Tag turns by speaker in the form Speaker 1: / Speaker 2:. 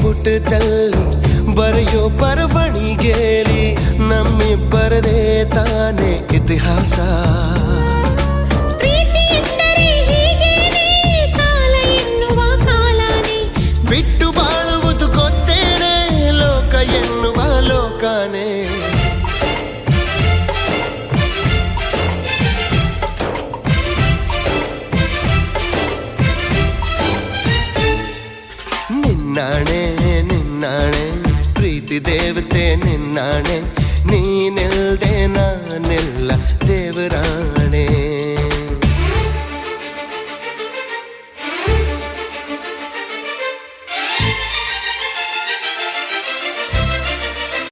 Speaker 1: ಪುಟದಲ್ಲಿ ಬರೆಯೋ ಬರವಣಿಗೆಲಿ ನಮ್ಮಿಬ್ಬರದೇ ತಾನೇ ಇತಿಹಾಸ.
Speaker 2: ಪ್ರೀತಿ ಎಂದರೆ ಹೀಗೇನೆ, ಕಾಲ ಎನ್ನುವ ಕಾಲನೇ
Speaker 1: ಬಿಟ್ಟು ಬಾಳುವುದು ಗೊತ್ತೇನೆ, ಲೋಕ ಎನ್ನುವ ಲೋಕನೇ. ನಿನ್ನಾಣೆ ನಿನ್ನಾಣೆ ಪ್ರೀತಿ ದೇವತೆ ನಿನ್ನಾಣೆ, ನೀನಿಲ್ದೆ ನಾನೆಲ್ಲ ದೇವರಾಣೆ.